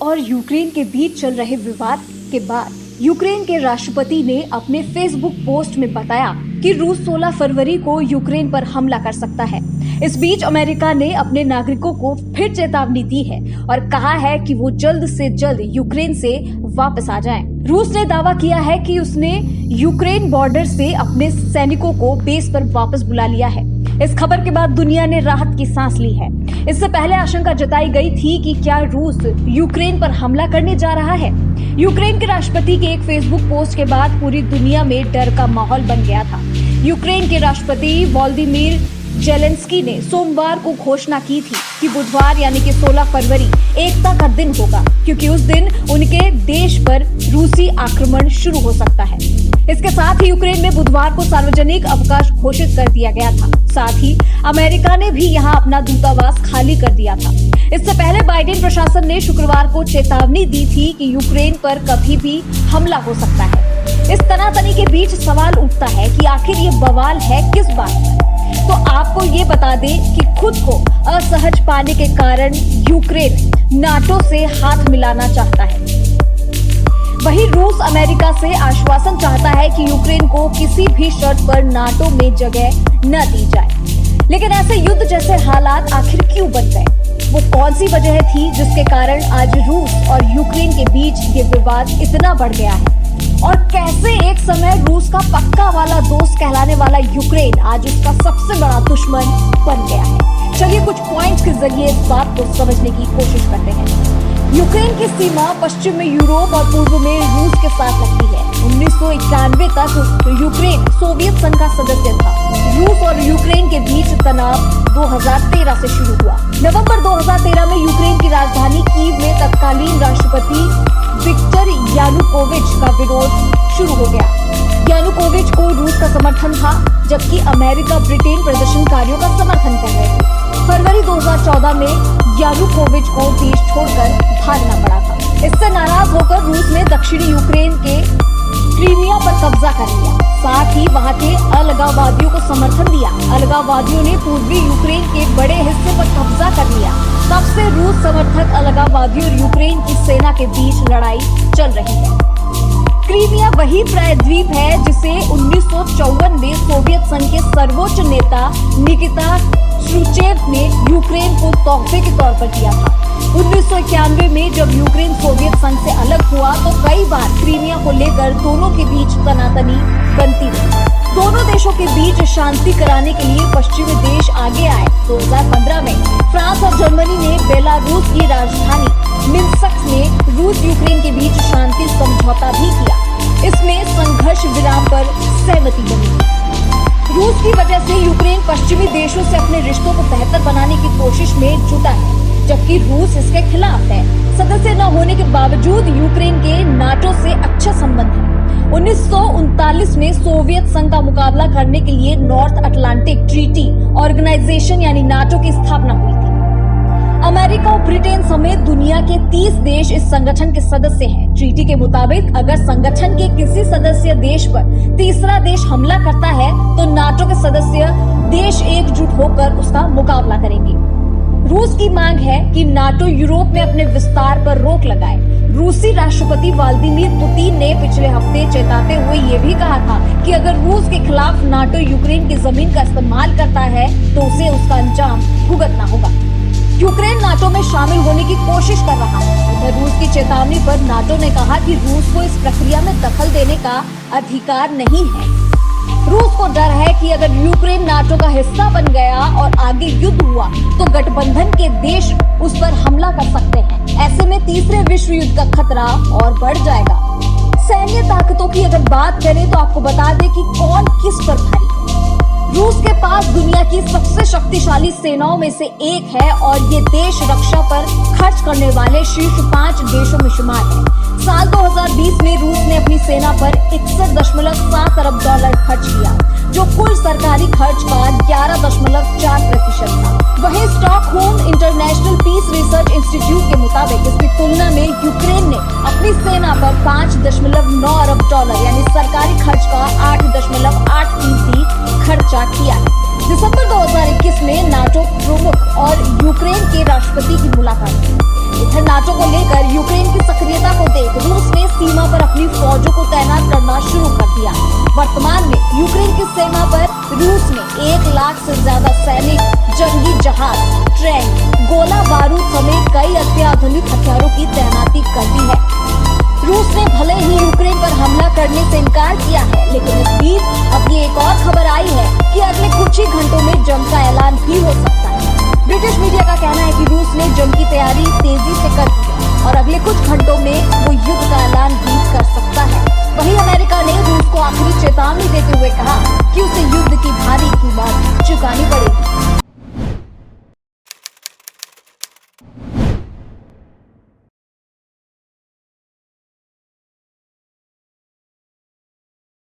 और यूक्रेन के बीच चल रहे विवाद के बाद यूक्रेन के राष्ट्रपति ने अपने फेसबुक पोस्ट में बताया कि रूस 16 फरवरी को यूक्रेन पर हमला कर सकता है। इस बीच अमेरिका ने अपने नागरिकों को फिर चेतावनी दी है और कहा है कि वो जल्द से जल्द यूक्रेन से वापस आ जाएं। रूस ने दावा किया है कि उसने यूक्रेन बॉर्डर से अपने सैनिकों को बेस पर वापस बुला लिया है। इस खबर के बाद दुनिया ने राहत की सांस ली है। इससे पहले आशंका जताई गई थी कि क्या रूस यूक्रेन पर हमला करने जा रहा है। यूक्रेन के राष्ट्रपति के एक फेसबुक पोस्ट के बाद पूरी दुनिया में डर का माहौल बन गया था। यूक्रेन के राष्ट्रपति वोलोदिमीर जेलेंस्की ने सोमवार को घोषणा की थी कि बुधवार यानी कि 16 फरवरी एकता का दिन होगा, क्योंकि उस दिन उनके देश पर रूसी आक्रमण शुरू हो सकता है। इसके साथ ही यूक्रेन में बुधवार को सार्वजनिक अवकाश घोषित कर दिया गया था। साथ ही अमेरिका ने भी यहां अपना दूतावास खाली कर दिया था। इससे पहले बाइडेन प्रशासन ने शुक्रवार को चेतावनी दी थी कि यूक्रेन पर कभी भी हमला हो सकता है। इस तनातनी के बीच सवाल उठता है कि आखिर ये बवाल है किस बात पर। तो आपको ये बता दें कि खुद को असहज पाने के कारण यूक्रेन नाटो से हाथ मिलाना चाहता है। वहीं रूस अमेरिका से आश्वासन चाहता है कि यूक्रेन को किसी भी शर्त पर नाटो में जगह न दी जाए। लेकिन ऐसे युद्ध जैसे हालात आखिर क्यों बन गए? वो कौन सी वजह थी जिसके कारण आज रूस और यूक्रेन के बीच ये विवाद इतना बढ़ गया है? और कैसे एक समय रूस का पक्का वाला दोस्त कहलाने वाला यूक्रेन आज उसका सबसे बड़ा दुश्मन बन गया है? चलिए कुछ पॉइंट्स के जरिए इस बात को समझने की कोशिश करते हैं। यूक्रेन की सीमा पश्चिम में यूरोप और पूर्व में रूस के साथ लगती है। 1991 तक यूक्रेन सोवियत संघ का सदस्य था। रूस और यूक्रेन के बीच तनाव 2013 से शुरू हुआ। नवंबर 2013 में यूक्रेन की राजधानी कीव में तत्कालीन राष्ट्रपति विक्टर यानुकोविच का विरोध शुरू हो गया। यानुकोविच को रूस का समर्थन था, जबकि अमेरिका ब्रिटेन प्रदर्शनकारियों का समर्थन कर रहे थे। फरवरी 2014 में यानुकोविच को देश छोड़कर भागना पड़ा था। इससे नाराज होकर रूस ने दक्षिणी यूक्रेन के क्रीमिया पर कब्जा कर लिया। साथ ही वहां के अलगाववादियों को समर्थन दिया। अलगाववादियों ने पूर्वी यूक्रेन के बड़े हिस्से पर कब्जा कर लिया। तब से रूस समर्थक अलगाववादियों और यूक्रेन की सेना के बीच लड़ाई चल रही है। क्रीमिया वही प्रायद्वीप है जिसे 1954 में सोवियत संघ के सर्वोच्च नेता निकिता क्रुश्चेव ने यूक्रेन को तोहफे के तौर पर दिया था। 1991 में जब यूक्रेन सोवियत संघ से अलग हुआ तो कई बार क्रीमिया को लेकर दोनों के बीच तनातनी बनती रही। दोनों देशों के बीच शांति कराने के लिए पश्चिमी देश आगे आए। 2015 में फ्रांस और जर्मनी ने बेलारूस की राजधानी मिन्स्क में रूस यूक्रेन के बीच शांति समझौता भी किया। इसमें संघर्ष विराम पर सहमति बनी। रूस की वजह से यूक्रेन पश्चिमी देशों से अपने रिश्तों को बेहतर बनाने की कोशिश में जुटा है, जबकि रूस इसके खिलाफ है। सदस्य न होने के बावजूद यूक्रेन के नाटो से अच्छे संबंध हैं। 1939 में सोवियत संघ का मुकाबला करने के लिए नॉर्थ अटलांटिक ट्रीटी ऑर्गेनाइजेशन यानी नाटो की स्थापना हुई थी। अमेरिका और ब्रिटेन समेत दुनिया के 30 देश इस संगठन के सदस्य हैं। ट्रीटी के मुताबिक अगर संगठन के किसी सदस्य देश पर तीसरा देश हमला करता है तो नाटो के सदस्य देश एकजुट होकर उसका मुकाबला करेंगे। रूस की मांग है कि नाटो यूरोप में अपने विस्तार पर रोक लगाए। रूसी राष्ट्रपति व्लादिमीर पुतिन ने पिछले हफ्ते चेताते हुए ये भी कहा था कि अगर रूस के खिलाफ नाटो यूक्रेन की जमीन का इस्तेमाल करता है तो उसे उसका अंजाम भुगतना होगा। यूक्रेन नाटो में शामिल होने की कोशिश कर रहा है। उधर रूस की चेतावनी पर नाटो ने कहा कि रूस को इस प्रक्रिया में दखल देने का अधिकार नहीं है। रूस को डर है कि अगर यूक्रेन नाटो का हिस्सा बन गया और आगे युद्ध हुआ तो गठबंधन के देश उस पर हमला कर सकते हैं। ऐसे में तीसरे विश्व युद्ध का खतरा और बढ़ जाएगा। सैन्य ताकतों की अगर बात करें तो आपको बता दें कि कौन किस पर भारी है। रूस के पास दुनिया की सबसे शक्तिशाली सेनाओं में से एक है और ये देश रक्षा पर खर्च करने वाले शीर्ष 5 देशों में शुमार है। साल 2020 में रूस ने अपनी सेना पर 61.7 अरब डॉलर खर्च किया, जो कुल सरकारी खर्च का 11.4% था। वहीं Stockholm international peace research institute के मुताबिक इसकी तुलना में यूक्रेन ने अपनी सेना पर 5.9 अरब डॉलर यानी सरकारी खर्च का 8.8% खर्चा किया है। दिसंबर 2021 में नाटो प्रमुख और यूक्रेन के राष्ट्रपति की मुलाकात हुई। इधर नाटो को लेकर यूक्रेन की सक्रियता को देख रूस ने सीमा पर अपनी फौजों को तैनात करना शुरू कर दिया। वर्तमान में यूक्रेन की सीमा पर रूस ने 1 लाख से ज्यादा सैनिक, जंगी जहाज, टैंक, गोला बारूद समेत कई अत्याधुनिक हथियारों की तैनाती कर दी है। रूस ने भले ही यूक्रेन पर हमला करने से इनकार किया है, लेकिन इस बीच अब ये एक और खबर आई है कि अगले कुछ ही घंटों में जंग का ऐलान भी हो सकता है। ब्रिटिश मीडिया का कहना है कि रूस ने जंग की तैयारी तेजी से कर दी है और अगले कुछ घंटों में वो युद्ध का ऐलान भी कर सकता है। वहीं अमेरिका ने रूस को आखिरी चेतावनी देते हुए कहा कि उसे युद्ध की भारी कीमत चुकानी पड़ेगी।